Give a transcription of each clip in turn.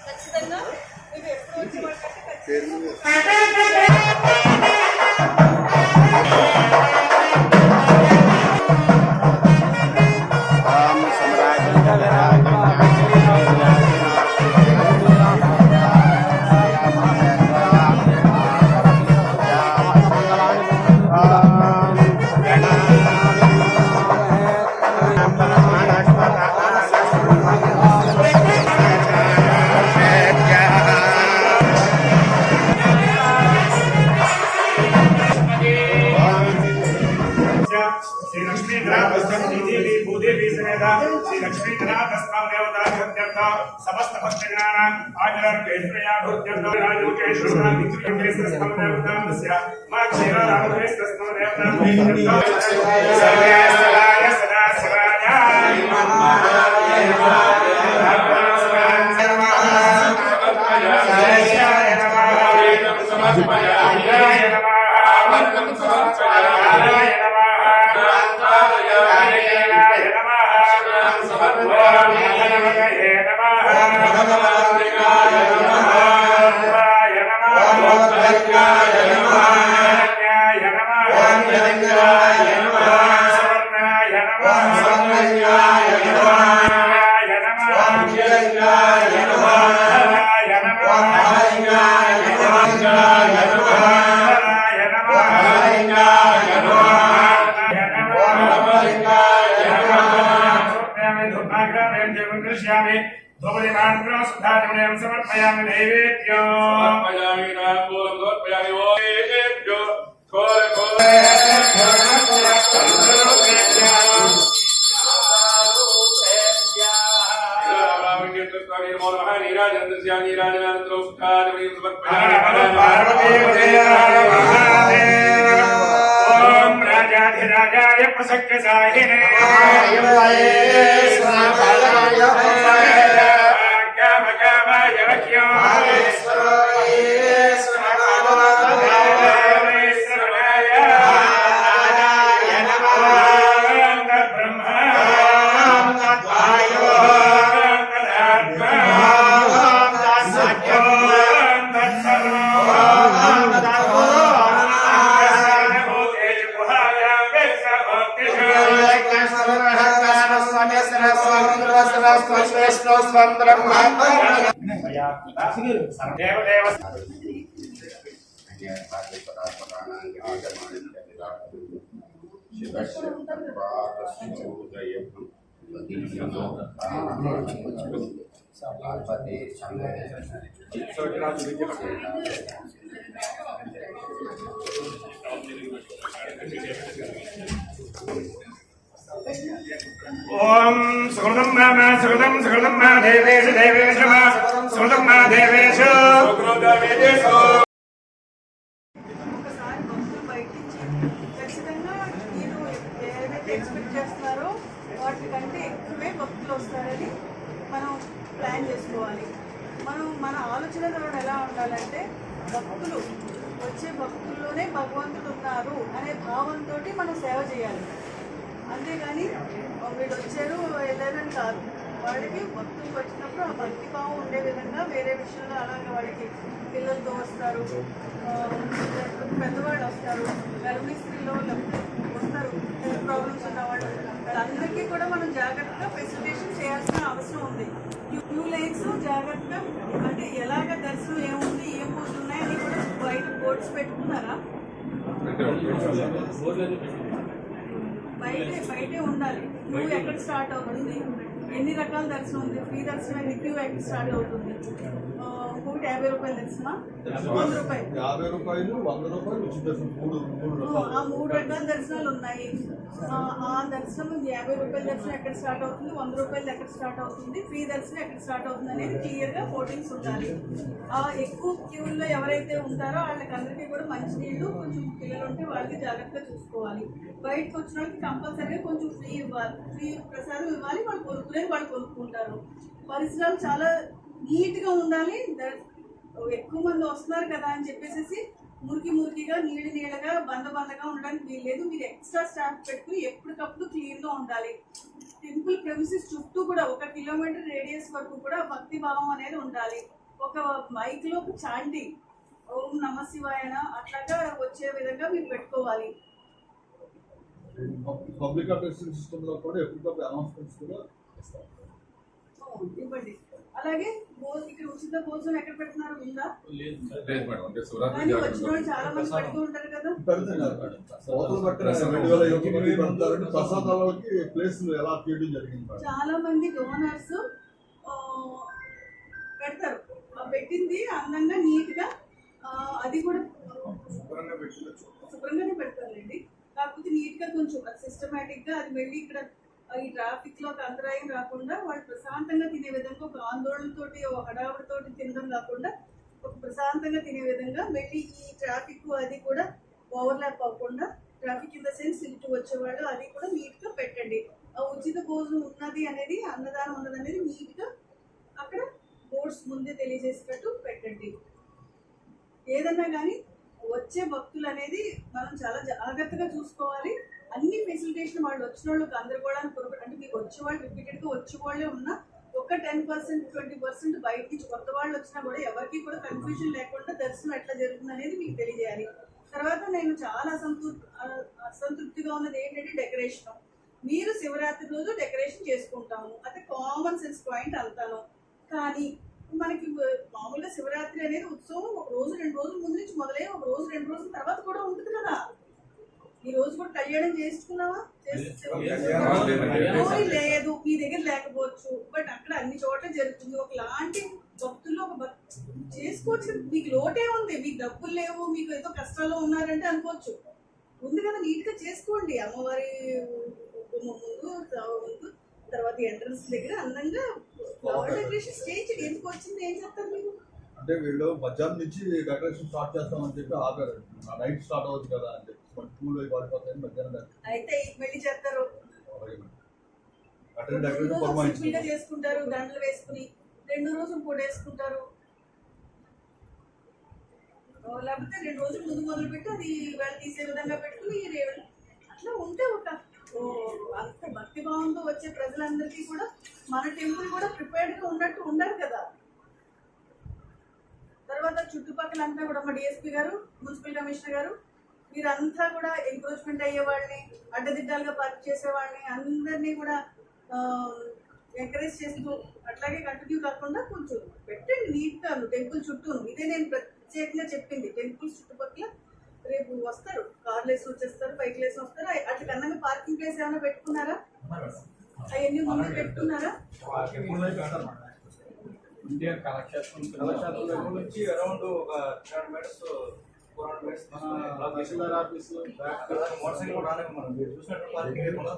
ఖచ్చితంగా మీరు ఎప్పుడు వచ్చి श्री लक्ष्मी देवी भूदेवी समेत श्री लक्ष्मी देवता समस्त भक्तजनानां आजराकेश्वरया भूत्यर्थं राजोकेश्वरः विक्रमेश्वरः देवतास्य मा क्षीरारामकेश्वरः देवतां सर्वेश्वराय सदा शिवाय समर्पयामि नैवेद्यो समर्पयामि नामूलं समर्पयामि ओमेभ्यो घोर घोर ओम राजाधिराजाय प्रसक्तसाहिने ओम सुकृतं नाम सुकृतं मा देवेश देवेश मा सुकृतं मा देवेश सुकृतं देवेश ఒకసారి భక్తులు బయటించి ఖచ్చితంగా మీరు ఏదైతే ఎక్స్పెక్ట్ చేస్తున్నారో వాటికంటే ఎక్కువే భక్తులు వస్తారని మనం ప్లాన్ చేసుకోవాలి. మన ఆలోచన ద్వారా ఎలా ఉండాలంటే భక్తులు వచ్చే భక్తుల్లోనే భగవంతుడు ఉన్నారు అనే భావంతో మనం సేవ చేయాలి. అంతేగాని వీళ్ళు వచ్చారు వెళ్ళారని కాదు. వాళ్ళకి భక్తులకు వచ్చినప్పుడు ఆ భక్తి భావం ఉండే విధంగా వేరే విషయంలో అలాగే వాళ్ళకి పిల్లలతో వస్తారు, పెద్దవాళ్ళు వస్తారు, గర్భిణీ స్త్రీలో వస్తారు, హెల్త్ ప్రాబ్లమ్స్ ఉన్నవాళ్ళు, వాళ్ళందరికీ కూడా మనం జాగ్రత్తగా ఫెసిలిటేషన్ చేయాల్సిన అవసరం ఉంది. క్యూ లైన్స్ జాగ్రత్తగా అంటే ఎలాగ దర్శనం ఏముంది, ఏం పూజలు ఉన్నాయి అని కూడా బయట బోర్డ్స్ పెట్టుకున్నారా? బయటే ఉండాలి. క్యూ ఎక్కడ స్టార్ట్ అవుతుంది, ఎన్ని రకాల దర్శనం ఉంది, ఫ్రీ దర్శనం క్యూ ఎక్కడ స్టార్ట్ అవుతుంది, ఇంకొకటి 50 రూపాయల దర్శనం, 100 రూపాయలు, 50 రూపాయలు, 100 రూపాయలు ఉచిత దర్శనం, ఆ 3 రకాల దర్శనాలు ఉన్నాయి. ఆ దర్శనం 50 రూపాయల దర్శనం ఎక్కడ స్టార్ట్ అవుతుంది, 100 రూపాయలు ఎక్కడ స్టార్ట్ అవుతుంది, ఫ్రీ దర్శనం ఎక్కడ స్టార్ట్ అవుతుంది అనేది క్లియర్గా హోర్డింగ్స్ ఉండాలి. ఎక్కువ క్యూల్లో ఎవరైతే ఉంటారో వాళ్ళకందరికీ కూడా మంచినీళ్ళు, కొంచెం పిల్లలు ఉంటే వాళ్ళకి జాగ్రత్తగా చూసుకోవాలి. బయటకు వచ్చిన వాళ్ళకి కంపల్సరీగా కొంచెం ఫ్రీ ఇవ్వాలి, ఫ్రీ ప్రసాదం ఇవ్వాలి. వాళ్ళు కొనుక్కునేది వాళ్ళు కొనుక్కుంటారు. పరిసరాలు చాలా నీట్గా ఉండాలి. ఎక్కువ మంది వస్తున్నారు కదా అని చెప్పేసి మురికిగా నీళ్ళగా బందగా ఉండడానికి వీల్లేదు. మీరు ఎక్స్ట్రా స్టాఫ్ పెట్టుకుని ఎప్పటికప్పుడు క్లీన్గా ఉండాలి. టెంపుల్ ప్రెమిసెస్ చుట్టూ కూడా 1 కిలోమీటర్ రేడియస్ వరకు కూడా భక్తి భావం అనేది ఉండాలి. ఒక మైక్ లో చాంటింగ్ ఓం నమ శివాయన అట్లాగా వచ్చే విధంగా మీరు పెట్టుకోవాలి. పబ్లిక్ అడ్రసింగ్ సిస్టమ్ లో కూడా ఎప్పటికప్పుడు అనౌన్స్మెంట్స్ కూడా ఇస్తాం. ఇవ్వండి. అలాగే ఇక్కడ ఉచిత భోజనం ఎక్కడ పెడుతున్నారు ఉందా? కానీ లేదు వచ్చిన వాళ్ళు చాలా మంది పెడుతూ ఉంటారు కదా. అవతల పక్కన 2021 పెడతారంటే ప్రసాదాలకి ప్లేస్లు ఎలా తీయడం జరిగింది మేడం? చాలా మంది డోనర్స్ పెడతారు. పెట్టింది అందంగా నీట్ గా అది కూడా శుభ్రంగానే పెడతారండి. కాకపోతే నీట్ గా కొంచెం సిస్టమేటిక్ గా అది వెళ్ళి ఇక్కడ ఈ ట్రాఫిక్ లో అంతరాయం రాకుండా వాళ్ళు ప్రశాంతంగా తినే విధంగా ఒక ఆందోళనతోటి ఒక హడావుడితోటి తినడం కాకుండా ఒక ప్రశాంతంగా తినే విధంగా వెళ్ళి ఈ ట్రాఫిక్ అది కూడా ఓవర్లాప్ అవ్వకుండా ట్రాఫిక్ ఇన్ ద సెన్స్ ఇటు వచ్చేవాళ్ళు అది కూడా నీట్ గా పెట్టండి. ఆ ఉచిత భోజనం ఉన్నది అనేది అన్నదానం ఉన్నది అనేది నీట్ గా అక్కడ బోర్డ్స్ ముందే తెలియజేసేటట్టు పెట్టండి. ఏదన్నా కానీ వచ్చే భక్తులు అనేది మనం చాలా జాగ్రత్తగా చూసుకోవాలి. అన్ని ఫెసిలిటేషన్ వాళ్ళు వచ్చిన వాళ్ళు గందరగోళానికి పొరపాటు అంటే మీకు వచ్చే వాళ్ళు రిపీటెడ్గా వచ్చే వాళ్ళే ఉన్నా ఒక 10% 20% బయట నుంచి కొత్త వాళ్ళు వచ్చినా కూడా ఎవరికి కూడా కన్ఫ్యూజన్ లేకుండా దర్శనం ఎట్లా జరుగుతుంది అనేది మీకు తెలియజేయాలి. తర్వాత నేను చాలా అసంతృప్తిగా ఉన్నది ఏంటంటే డెకరేషన్. మీరు శివరాత్రి రోజు డెకరేషన్ చేసుకుంటాము అదే కామన్ సెన్స్ పాయింట్ అంతాను. కానీ మనకి మామూలుగా శివరాత్రి అనేది ఉత్సవం 1 రోజు 2 రోజుల ముందు నుంచి మొదలై 1 రోజు 2 రోజుల తర్వాత కూడా ఉంటుంది కదా. ఈ రోజు కూడా కళ్యాణం చేసుకున్నావా? లేదు, మీ దగ్గర లేకపోవచ్చు, బట్ అక్కడ అన్ని చోట్ల జరుగుతుంది. ఒకలాంటి భక్తుల్లో ఒక చేసుకోవచ్చు. మీకు లోటే ఉంది, మీకు డబ్బులు లేవు, మీకు ఏదో కష్టాల్లో ఉన్నారంటే అనుకోవచ్చు. ఉంది కదా, నీట్ గా చేసుకోండి. అమ్మవారి ముందు తర్వాత ఎంట్రన్స్ దగ్గర అందంగా ఫ్లవర్ డెకరేషన్ స్టేజ్ ఎందుకు వచ్చింది, ఏం చేస్తారు మీరు? అంటే వీళ్ళు మధ్యాహ్నం నుంచి డెకరేషన్ స్టార్ట్ చేస్తామని చెప్పి ఆపారు. నైట్ స్టార్ట్ అవుతుంది కదా అని చెప్పి పూలు అవి పడిపోతాయని మధ్యాహ్నం అయితే వెళ్ళి చేస్తారు. డెకరేషన్ చేసుకుంటారు, దండలు వేసుకుని 2 రోజులు కూడా వేసుకుంటారు. లేకపోతే 2 రోజులు ముందు మొదలు పెట్టి అది వాళ్ళు తీసే విధంగా పెట్టుకుని అట్లా ఉంటే ఒక అంత భక్తి భావంతో వచ్చే ప్రజలందరికీ కూడా మన టెంపుల్ కూడా ప్రిపేర్డ్ గా ఉన్నట్టు ఉండాలి కదా. తర్వాత చుట్టుపక్కల అంతా కూడా మా డిఎస్పీ గారు, మున్సిపల్ కమిషనర్ గారు మీరంతా కూడా ఎంక్రోచ్మెంట్ అయ్యే వాళ్ళని, అడ్డదిడ్డాలుగా పార్క్ చేసే వాళ్ళని అందరినీ కూడా ఎంకరేజ్ చేస్తూ అట్లాగే కంటిన్యూ కాకుండా కొంచెం పెట్టండి నీట్గా టెంపుల్ చుట్టూ. ఇదే నేను ప్రత్యేకంగా చెప్పింది. టెంపుల్స్ చుట్టుపక్కల రేపు వస్తారు, కార్లు వేసి వచ్చేస్తారు, బైక్లు వేసి వస్తారు. అట్లా కన్నా పార్కింగ్ ప్లేస్ ఏమైనా పెట్టుకున్నారా? అవన్నీ ముందు పెట్టుకున్నారా? ఇండియన్ కలెక్షన్ నుంచి అరౌండ్ ఒక 300 మీటర్స్ 400 మీటర్స్ తహసీల్దార్ ఆఫీస్ మోటార్ సైకిల్ కూడా రాలేదు. మనం చూసినట్టు పార్కింగ్ లేకుండా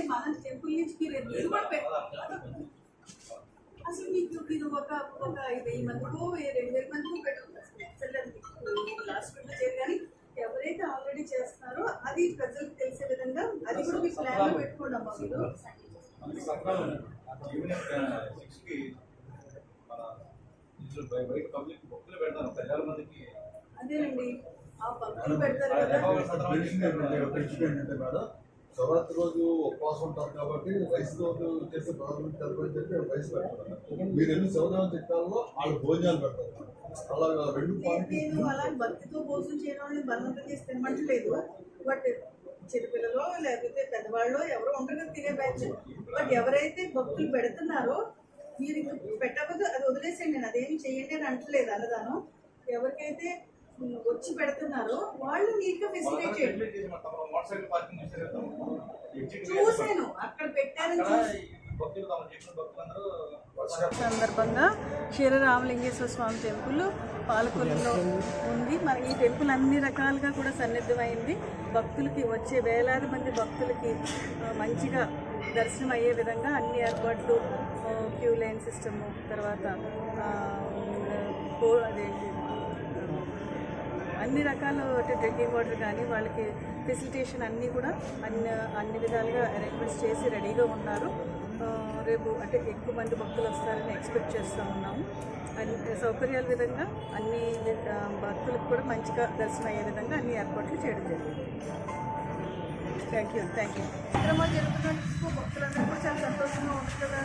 మన టెంపుల్ నుంచి మీరు కూడా పెట్టారు. అసలు మీకు ఇది ఒక 1000 మందికో 2000 మందికో పెట్టుకుంటారు లాస్ట్ వీక్ చేయాలి. కానీ ఎవరైతే ఆల్రెడీ చేస్తున్నారో అది ప్రజలకు తెలిసే విధంగా అది కూడా మీ ప్లాన్ లో పెట్టుకోండి అమ్మా. మీరు ఈవినింగ్ 6కి మన బయట పబ్లిక్ భక్తులు పెడతారు 10,000 మందికి. అదేనండి, ఆ భక్తులు పెడతారు కదా. ఏంటంటే మేడం, శివరాత్రి రోజు ఉపవాసం ఉంటారు కాబట్టి రైస్ రోజు చేసే ప్రారంభించి చెప్పి రైస్ పెడతారు. మీరు ఎన్ని శివదేవం చిట్టాల్లో వాళ్ళు భోజనాలు పెడతారు. అలాగా 2 నేను అలా భక్తితో భోజనం చేయడం వాళ్ళని బలవంతం చేసి తినమంటలేదు. బట్ చిన్నపిల్లలు లేకపోతే పెద్దవాళ్ళు ఎవరో ఉంటారు కదా తినే బ్యాచ్. బట్ ఎవరైతే భక్తులు పెడుతున్నారో మీరు పెట్టకపోతే అది వదిలేసేయండి, నేను అదేమి చెయ్యండి అని అంటలేదు అన్నదానం. ఎవరికైతే వచ్చి పెడుతున్నారో వాళ్ళు నీట్ గా ఫెసిలిటేట్ చేయండి. చూసాను అక్కడ పెట్టారని సందర్భంగా క్షీరరామలింగేశ్వర స్వామి టెంపుల్ పాలకొల్లులో ఉంది. మరి ఈ టెంపుల్ అన్ని రకాలుగా కూడా సన్నిద్ధమైంది. భక్తులకి వచ్చే వేలాది మంది భక్తులకి మంచిగా దర్శనం అయ్యే విధంగా అన్ని ఏర్పాట్లు క్యూ లైన్ సిస్టము, తర్వాత అదేంటి అన్ని రకాల డ్రింకింగ్ వాటర్ కానీ వాళ్ళకి ఫెసిలిటేషన్ అన్నీ కూడా అన్ని విధాలుగా అరేంజ్మెంట్స్ చేసి రెడీగా ఉన్నారు. రేపు అంటే ఎక్కువ మంది భక్తులు వస్తారని ఎక్స్పెక్ట్ చేస్తూ ఉన్నాము. అన్ని సౌకర్యాల విధంగా అన్ని భక్తులకు కూడా మంచిగా దర్శనం అయ్యే విధంగా అన్ని ఏర్పాట్లు చేయడం జరిగింది. Thank you. కార్యక్రమాలు జరుగుతున్నందుకు భక్తులందరూ కూడా చాలా సంతోషంగా ఉంటుంది కదా.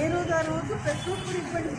ఏ రోజు ఆ రోజు ప్రతి ఒక్కరు ఇబ్బంది